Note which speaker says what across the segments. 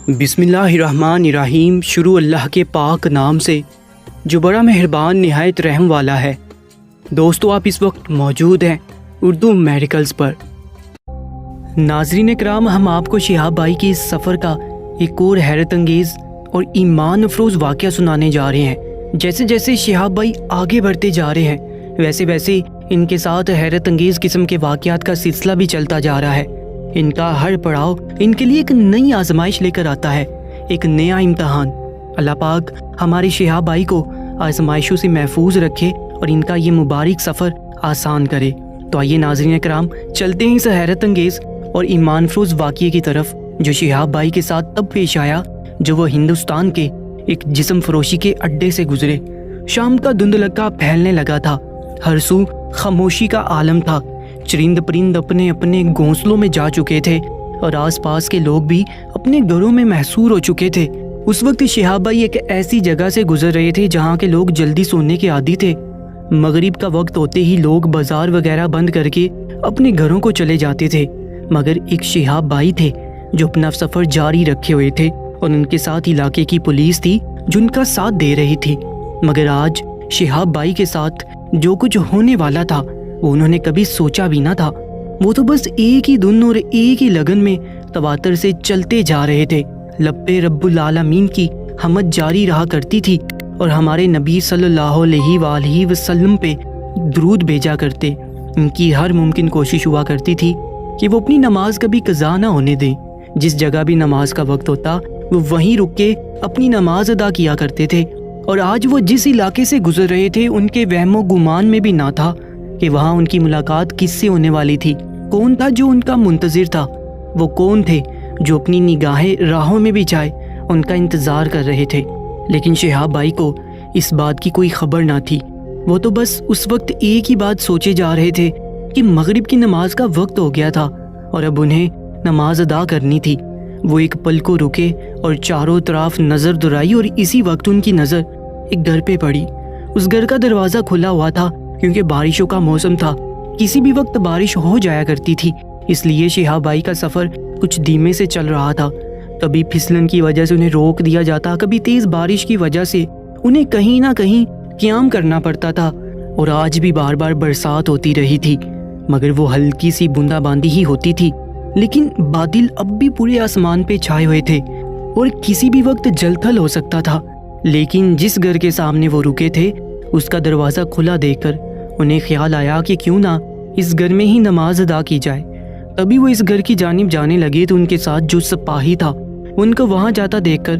Speaker 1: بسم اللہ الرحمن الرحیم۔ شروع اللہ کے پاک نام سے جو بڑا مہربان نہایت رحم والا ہے۔ دوستو، آپ اس وقت موجود ہیں اردو میڈیکلز پر۔ ناظرین کرام، ہم آپ کو شہاب بھائی کے اس سفر کا ایک اور حیرت انگیز اور ایمان افروز واقعہ سنانے جا رہے ہیں۔ جیسے جیسے شہاب بھائی آگے بڑھتے جا رہے ہیں، ویسے ویسے ان کے ساتھ حیرت انگیز قسم کے واقعات کا سلسلہ بھی چلتا جا رہا ہے۔ ان کا ہر پڑاؤ ان کے لیے ایک نئی آزمائش لے کر آتا ہے، ایک نیا امتحان۔ اللہ پاک ہمارے شہاب بھائی کو آزمائشوں سے محفوظ رکھے اور ان کا یہ مبارک سفر آسان کرے۔ تو آئیے ناظرین کرام، چلتے ہیں اس حیرت انگیز اور ایمان افروز واقعے کی طرف جو شہاب بھائی کے ساتھ تب پیش آیا جو وہ ہندوستان کے ایک جسم فروشی کے اڈے سے گزرے۔ شام کا دھندلکا پھیلنے لگا تھا، ہر سو خاموشی کا عالم تھا۔ چرند پرند اپنے اپنے گھونسلوں میں جا چکے تھے اور آس پاس کے لوگ بھی اپنے گھروں میں محصور ہو چکے تھے۔ اس وقت شہاب بھائی ایک ایسی جگہ سے گزر رہے تھے جہاں کے لوگ جلدی سونے کے عادی تھے۔ مغرب کا وقت ہوتے ہی لوگ بازار وغیرہ بند کر کے اپنے گھروں کو چلے جاتے تھے، مگر ایک شہاب بھائی تھے جو اپنا سفر جاری رکھے ہوئے تھے اور ان کے ساتھ علاقے کی پولیس تھی جو ان کا ساتھ دے رہی تھی۔ مگر آج شہاب بھائی کے ساتھ جو کچھ ہونے والا تھا وہ انہوں نے کبھی سوچا بھی نہ تھا۔ وہ تو بس ایک ہی دھن اور ایک ہی لگن میں تواتر سے چلتے جا رہے تھے۔ لب پہ رب العالمین کی حمد جاری رہا کرتی تھی اور ہمارے نبی صلی اللہ علیہ وآلہ وسلم پہ درود بھیجا کرتے۔ ان کی ہر ممکن کوشش ہوا کرتی تھی کہ وہ اپنی نماز کبھی قضا نہ ہونے دیں۔ جس جگہ بھی نماز کا وقت ہوتا وہ وہیں رک کے اپنی نماز ادا کیا کرتے تھے۔ اور آج وہ جس علاقے سے گزر رہے تھے ان کے وہم و گمان میں بھی نہ تھا کہ وہاں ان کی ملاقات کس سے ہونے والی تھی۔ کون تھا جو ان کا منتظر تھا؟ وہ کون تھے جو اپنی نگاہیں راہوں میں بھی چائے ان کا انتظار کر رہے تھے؟ لیکن شہاب بھائی کو اس بات کی کوئی خبر نہ تھی۔ وہ تو بس اس وقت ایک ہی بات سوچے جا رہے تھے کہ مغرب کی نماز کا وقت ہو گیا تھا اور اب انہیں نماز ادا کرنی تھی۔ وہ ایک پل کو رکے اور چاروں طرف نظر دوڑائی اور اسی وقت ان کی نظر ایک گھر پہ پڑی۔ اس گھر کا دروازہ کھلا ہوا تھا کیونکہ بارشوں کا موسم تھا، کسی بھی وقت بارش ہو جایا کرتی تھی، اس لیے شہاب بھائی کا سفر کچھ دھیمے سے چل رہا تھا۔ کبھی پھسلن کی وجہ سے انہیں روک دیا جاتا، کبھی تیز بارش کی وجہ سے انہیں کہیں نہ کہیں قیام کرنا پڑتا تھا۔ اور آج بھی بار بار برسات ہوتی رہی تھی، مگر وہ ہلکی سی بوندا باندی ہی ہوتی تھی۔ لیکن بادل اب بھی پورے آسمان پہ چھائے ہوئے تھے اور کسی بھی وقت جل تھل ہو سکتا تھا۔ لیکن جس گھر کے سامنے وہ رکے تھے اس کا دروازہ کھلا دیکھ کر انہیں خیال آیا کہ کیوں نہ اس گھر میں ہی نماز ادا کی جائے۔ تبھی وہ اس گھر کی جانب جانے لگے تو ان کے ساتھ جو سپاہی تھا ان کو وہاں جاتا دیکھ کر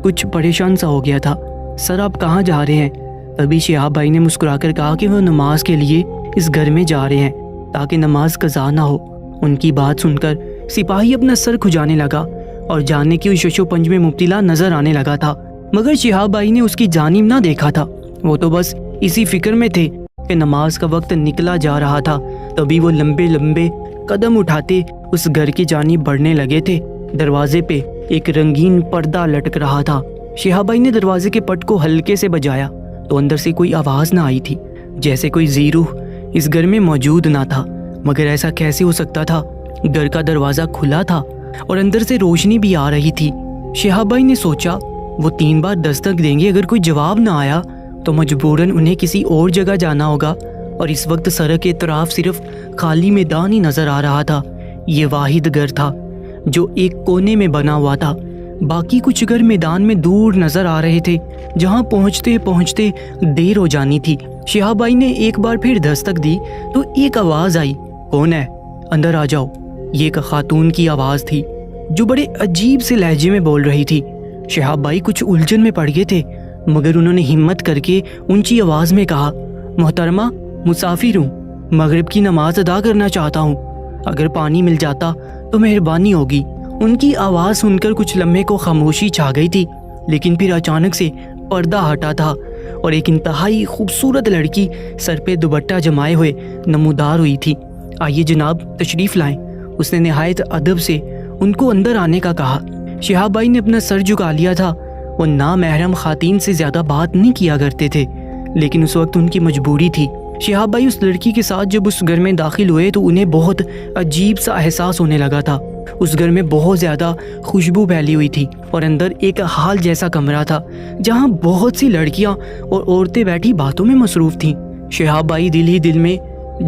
Speaker 1: کچھ پریشان سا ہو گیا تھا۔ سر، آپ کہاں جا رہے ہیں؟ تبھی شہاب بھائی نے مسکرا کر کہا کہ وہ نماز کے لیے اس گھر میں جا رہے ہیں تاکہ نماز قضا نہ ہو۔ ان کی بات سن کر سپاہی اپنا سر کھجانے لگا اور جاننے کی شش و پنج میں مبتلا نظر آنے لگا تھا، مگر شہاب بھائی نے اس کی جانب نہ دیکھا تھا۔ وہ تو بس اسی فکر میں تھے کہ نماز کا وقت نکلا جا رہا تھا۔ تبھی وہ لمبے لمبے قدم اٹھاتے اس گھر کی جانب بڑھنے لگے تھے۔ دروازے پہ ایک رنگین پردہ لٹک رہا تھا۔ شہاب بھائی نے دروازے کے پٹ کو ہلکے سے بجایا تو اندر سے کوئی آواز نہ آئی تھی، جیسے کوئی ذی روح اس گھر میں موجود نہ تھا۔ مگر ایسا کیسے ہو سکتا تھا؟ گھر کا دروازہ کھلا تھا اور اندر سے روشنی بھی آ رہی تھی۔ شہاب بھائی نے سوچا وہ 3 بار دستک دیں گے، اگر کوئی جواب نہ آیا تو مجبوراً انہیں کسی اور جگہ جانا ہوگا۔ اور اس وقت سڑک کے اطراف صرف خالی میدان ہی نظر آ رہا تھا۔ یہ واحد گھر تھا جو ایک کونے میں بنا ہوا تھا، باقی کچھ گھر میدان میں دور نظر آ رہے تھے جہاں پہنچتے پہنچتے دیر ہو جانی تھی۔ شہاب بھائی نے ایک بار پھر دستک دی تو ایک آواز آئی، کون ہے؟ اندر آ جاؤ۔ یہ ایک خاتون کی آواز تھی جو بڑے عجیب سے لہجے میں بول رہی تھی۔ شہاب بھائی کچھ الجھن میں پڑ گئے تھے، مگر انہوں نے ہمت کر کے اونچی آواز میں کہا، محترمہ، مسافر ہوں، مغرب کی نماز ادا کرنا چاہتا ہوں، اگر پانی مل جاتا تو مہربانی ہوگی۔ ان کی آواز سن کر کچھ لمحے کو خاموشی چھا گئی تھی، لیکن پھر اچانک سے پردہ ہٹا تھا اور ایک انتہائی خوبصورت لڑکی سر پہ دوپٹہ جمائے ہوئے نمودار ہوئی تھی۔ آئیے جناب، تشریف لائیں۔ اس نے نہایت ادب سے ان کو اندر آنے کا کہا۔ شہاب بھائی نے اپنا سر جھکا لیا تھا۔ وہ نامحرم خواتین سے زیادہ بات نہیں کیا کرتے تھے، لیکن اس وقت ان کی مجبوری تھی۔ شہاب بھائی اس لڑکی کے ساتھ جب اس گھر میں داخل ہوئے تو انہیں بہت عجیب سا احساس ہونے لگا تھا۔ اس گھر میں بہت زیادہ خوشبو پھیلی ہوئی تھی اور اندر ایک ہال جیسا کمرہ تھا جہاں بہت سی لڑکیاں اور عورتیں بیٹھی باتوں میں مصروف تھیں۔ شہاب بھائی دل ہی دل میں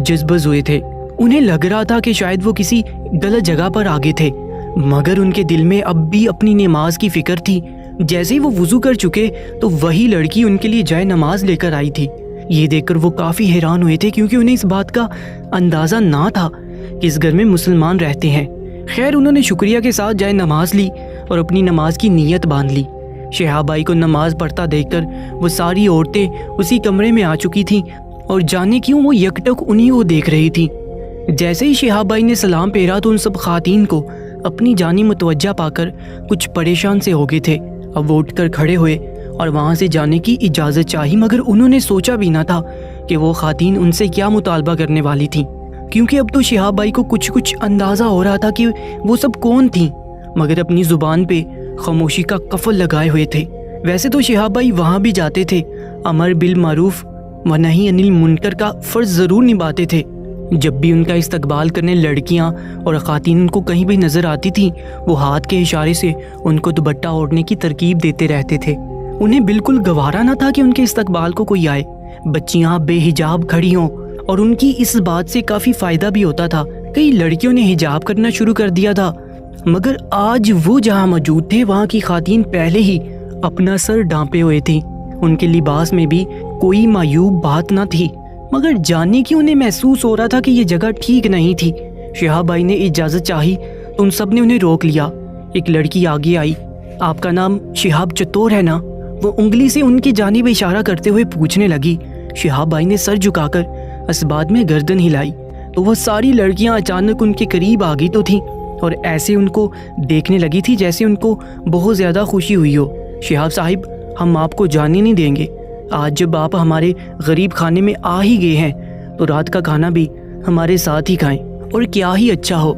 Speaker 1: جذبز ہوئے تھے۔ انہیں لگ رہا تھا کہ شاید وہ کسی غلط جگہ پر آگے تھے، مگر ان کے دل میں اب بھی اپنی نماز کی فکر تھی۔ جیسے ہی وہ وضو کر چکے تو وہی لڑکی ان کے لیے جائے نماز لے کر آئی تھی۔ یہ دیکھ کر وہ کافی حیران ہوئے تھے کیونکہ انہیں اس بات کا اندازہ نہ تھا کہ اس گھر میں مسلمان رہتے ہیں۔ خیر انہوں نے شکریہ کے ساتھ جائے نماز لی اور اپنی نماز کی نیت باندھ لی۔ شہاب بھائی کو نماز پڑھتا دیکھ کر وہ ساری عورتیں اسی کمرے میں آ چکی تھیں اور جانے کیوں وہ یکٹک انہیں کو دیکھ رہی تھی۔ جیسے ہی شہاب بھائی نے سلام پھیرا تو ان سب خواتین کو اپنی جانب متوجہ پا کر کچھ پریشان سے ہو گئے تھے۔ اب وہ اٹھ کر کھڑے ہوئے اور وہاں سے جانے کی اجازت چاہی، مگر انہوں نے سوچا بھی نہ تھا کہ وہ خواتین ان سے کیا مطالبہ کرنے والی تھیں، کیونکہ اب تو شہاب بھائی کو کچھ اندازہ ہو رہا تھا کہ وہ سب کون تھیں، مگر اپنی زبان پہ خاموشی کا قفل لگائے ہوئے تھے۔ ویسے تو شہاب بھائی وہاں بھی جاتے تھے، امر بالمعروف و نہی عن المنکر کا فرض ضرور نبھاتے تھے۔ جب بھی ان کا استقبال کرنے لڑکیاں اور خواتین ان کو کہیں بھی نظر آتی تھیں، وہ ہاتھ کے اشارے سے ان کو دوپٹہ اوڑھنے کی ترکیب دیتے رہتے تھے۔ انہیں بالکل گوارا نہ تھا کہ ان کے استقبال کو کوئی آئے، بچیاں بے حجاب کھڑی ہوں، اور ان کی اس بات سے کافی فائدہ بھی ہوتا تھا۔ کئی لڑکیوں نے حجاب کرنا شروع کر دیا تھا، مگر آج وہ جہاں موجود تھے وہاں کی خواتین پہلے ہی اپنا سر ڈانپے ہوئے تھیں۔ ان کے لباس میں بھی کوئی معیوب بات نہ تھی، مگر جاننے کی انہیں محسوس ہو رہا تھا کہ یہ جگہ ٹھیک نہیں تھی۔ شہاب بھائی نے اجازت چاہی تو ان سب نے انہیں روک لیا۔ ایک لڑکی آگے آئی، آپ کا نام شہاب چتور ہے نا؟ وہ انگلی سے ان کی جانب اشارہ کرتے ہوئے پوچھنے لگی۔ شہاب بھائی نے سر جھکا کر اسبات میں گردن ہلائی تو وہ ساری لڑکیاں اچانک ان کے قریب آ گئی تو تھیں اور ایسے ان کو دیکھنے لگی تھی جیسے ان کو بہت زیادہ خوشی ہوئی ہو۔ شہاب صاحب، ہم آپ کو جانے نہیں دیں گے۔ آج جب آپ ہمارے غریب خانے میں آ ہی گئے ہیں تو رات کا کھانا بھی ہمارے ساتھ ہی کھائیں، اور کیا ہی اچھا ہو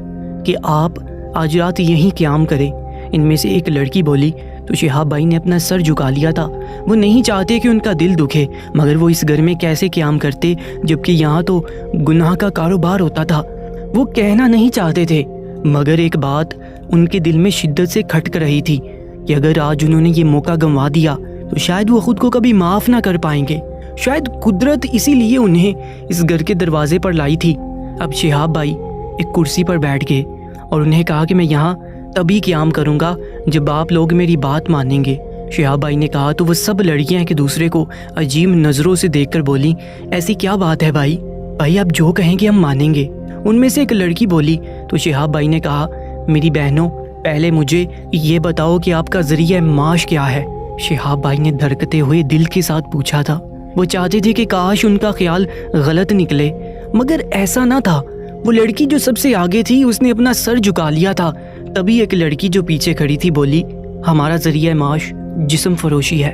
Speaker 1: کہ آپ آج رات یہیں قیام کریں۔ ان میں سے ایک لڑکی بولی تو شہاب بھائی نے اپنا سر جھکا لیا تھا۔ وہ نہیں چاہتے کہ ان کا دل دکھے، مگر وہ اس گھر میں کیسے قیام کرتے جبکہ یہاں تو گناہ کا کاروبار ہوتا تھا۔ وہ کہنا نہیں چاہتے تھے، مگر ایک بات ان کے دل میں شدت سے کھٹک رہی تھی کہ اگر آج انہوں نے یہ موقع گنوا دیا تو شاید وہ خود کو کبھی معاف نہ کر پائیں گے۔ شاید قدرت اسی لیے انہیں اس گھر کے دروازے پر لائی تھی۔ اب شہاب بھائی ایک کرسی پر بیٹھ گئے اور انہیں کہا کہ میں یہاں تبھی قیام کروں گا جب آپ لوگ میری بات مانیں گے۔ شہاب بھائی نے کہا تو وہ سب لڑکیاں ایک دوسرے کو عجیب نظروں سے دیکھ کر بولی، ایسی کیا بات ہے بھائی آپ جو کہیں گے ہم مانیں گے۔ ان میں سے ایک لڑکی بولی تو شہاب بھائی نے کہا، میری بہنوں، پہلے مجھے یہ بتاؤ کہ آپ کا ذریعہ معاش کیا ہے؟ شہاب بھائی نے دھڑکتے ہوئے دل کے ساتھ پوچھا تھا۔ وہ چاہتے تھے کہ کاش ان کا خیال غلط نکلے، مگر ایسا نہ تھا۔ وہ لڑکی جو سب سے آگے تھی اس نے اپنا سر جھکا لیا تھا۔ تبھی ایک لڑکی جو پیچھے کھڑی تھی بولی، ہمارا ذریعہ معاش جسم فروشی ہے۔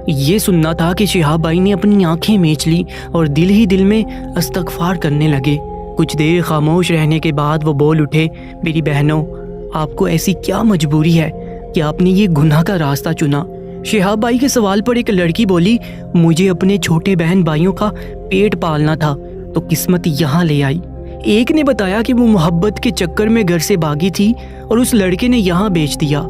Speaker 1: یہ سننا تھا کہ شہاب بھائی نے اپنی آنکھیں میچ لی اور دل ہی دل میں استغفار کرنے لگے۔ کچھ دیر خاموش رہنے کے بعد وہ بول اٹھے، میری بہنوں، آپ کو ایسی کیا مجبوری ہے کہ آپ نے یہ گناہ کا راستہ چنا؟ شہاب بھائی کے سوال پر ایک لڑکی بولی، مجھے اپنے چھوٹے بہن بھائیوں کا پیٹ پالنا تھا تو قسمت یہاں لے آئی۔ ایک نے بتایا کہ وہ محبت کے چکر میں گھر سے بھاگی تھی اور اس لڑکے نے یہاں بیچ دیا۔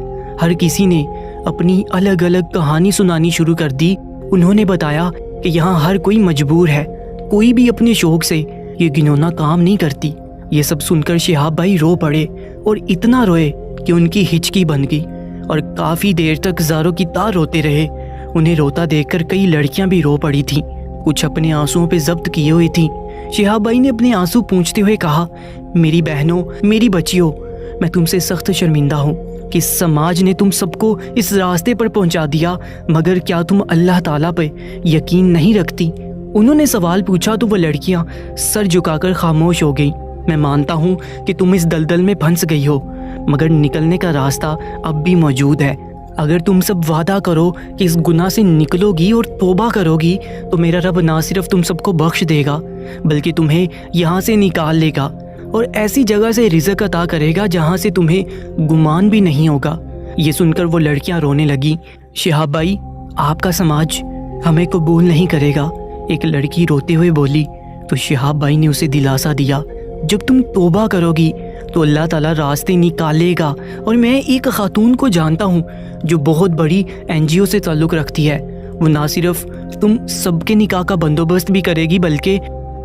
Speaker 1: ہر کسی نے اپنی الگ الگ کہانی سنانی شروع کر دی۔ انہوں نے بتایا کہ یہاں ہر کوئی مجبور ہے، کوئی بھی اپنے شوق سے یہ گنونا کام نہیں کرتی۔ یہ سب سن کر شہاب بھائی رو پڑے اور اتنا روئے کہ ان کی ہچکی بن گئی اور کافی دیر تک زاروں کی طرح روتے رہے۔ انہیں روتا دیکھ کر کئی لڑکیاں بھی رو پڑی تھیں، کچھ اپنے آنسوؤں پہ ضبط کیے ہوئے تھیں۔ شہاب بھائی نے اپنے آنسو پونچھتے ہوئے کہا، میری بہنوں، میری بچیوں، میں تم سے سخت شرمندہ ہوں کہ سماج نے تم سب کو اس راستے پر پہنچا دیا، مگر کیا تم اللہ تعالیٰ پہ یقین نہیں رکھتی؟ انہوں نے سوال پوچھا تو وہ لڑکیاں سر جھکا کر خاموش ہو گئیں۔ میں مانتا ہوں کہ تم اس دلدل میں پھنس گئی ہو، مگر نکلنے کا راستہ اب بھی موجود ہے۔ اگر تم سب وعدہ کرو کہ اس گناہ سے نکلو گی اور توبہ کرو گی تو میرا رب نہ صرف تم سب کو بخش دے گا بلکہ تمہیں یہاں سے نکال لے گا اور ایسی جگہ سے رزق عطا کرے گا جہاں سے تمہیں گمان بھی نہیں ہوگا۔ یہ سن کر وہ لڑکیاں رونے لگیں۔ شہاب بھائی، آپ کا سماج ہمیں قبول نہیں کرے گا، ایک لڑکی روتے ہوئے بولی تو شہاب بھائی نے اسے دلاسا دیا، جب تم توبہ کرو گی تو اللہ تعالیٰ راستے نکالے گا۔ اور میں ایک خاتون کو جانتا ہوں جو بہت بڑی NGO سے تعلق رکھتی ہے، وہ نہ صرف تم سب کے نکاح کا بندوبست بھی کرے گی بلکہ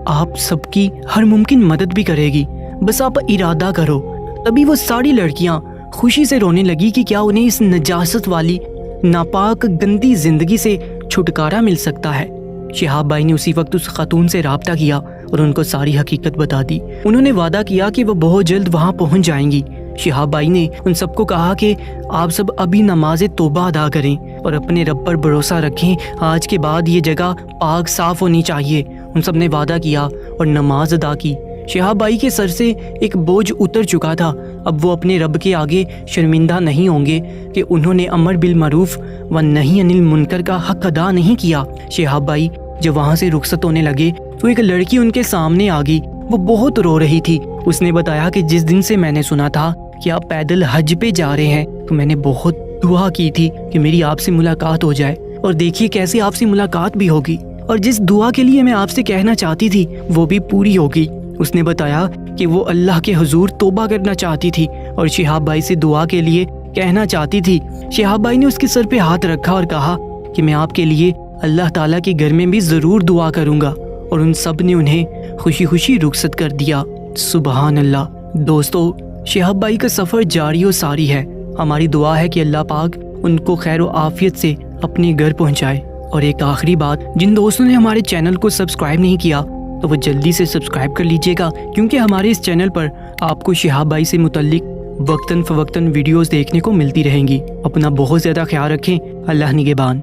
Speaker 1: آپ سب کی ہر ممکن مدد بھی کرے گی، بس آپ ارادہ کرو۔ تبھی وہ ساری لڑکیاں خوشی سے رونے لگی کہ کیا انہیں اس نجاست والی ناپاک گندی زندگی سے چھٹکارا مل سکتا ہے۔ شہاب بھائی نے اسی وقت اس خاتون سے رابطہ کیا اور ان کو ساری حقیقت بتا دی۔ انہوں نے وعدہ کیا کہ وہ بہت جلد وہاں پہنچ جائیں گی۔ شہاب بھائی نے ان سب کو کہا کہ آپ سب ابھی نماز توبہ ادا کریں اور اپنے رب پر بھروسہ رکھیں، آج کے بعد یہ جگہ پاک صاف ہونی چاہیے۔ ان سب نے وعدہ کیا اور نماز ادا کی۔ شہاب بھائی کے سر سے ایک بوجھ اتر چکا تھا، اب وہ اپنے رب کے آگے شرمندہ نہیں ہوں گے کہ انہوں نے امر بالمعروف و نہی عن المنکر کا حق ادا نہیں کیا۔ شہاب بھائی جب وہاں سے رخصت ہونے لگے تو ایک لڑکی ان کے سامنے آ گئی، وہ بہت رو رہی تھی۔ اس نے بتایا کہ جس دن سے میں نے سنا تھا کہ آپ پیدل حج پہ جا رہے ہیں تو میں نے بہت دعا کی تھی کہ میری آپ سے ملاقات ہو جائے، اور دیکھیے کیسے آپ سے ملاقات بھی ہوگی، اور جس دعا کے لیے میں آپ سے کہنا چاہتی تھی وہ بھی پوری ہوگی۔ اس نے بتایا کہ وہ اللہ کے حضور توبہ کرنا چاہتی تھی اور شہاب بھائی سے دعا کے لیے کہنا چاہتی تھی۔ شہاب بھائی نے اس کے سر پہ ہاتھ رکھا اور کہا کہ میں آپ کے لیے اللہ تعالیٰ کے گھر میں بھی ضرور دعا کروں گا، اور ان سب نے انہیں خوشی خوشی رخصت کر دیا۔ سبحان اللہ۔ دوستو، شہاب بھائی کا سفر جاری و ساری ہے۔ ہماری دعا ہے کہ اللہ پاک ان کو خیر و عافیت سے اپنے گھر پہنچائے۔ اور ایک آخری بات، جن دوستوں نے ہمارے چینل کو سبسکرائب نہیں کیا تو وہ جلدی سے سبسکرائب کر لیجئے گا، کیونکہ ہمارے اس چینل پر آپ کو شہاب بھائی سے متعلق وقتاً فوقتاً ویڈیوز دیکھنے کو ملتی رہیں گی۔ اپنا بہت زیادہ خیال رکھیں۔ اللہ نگہبان۔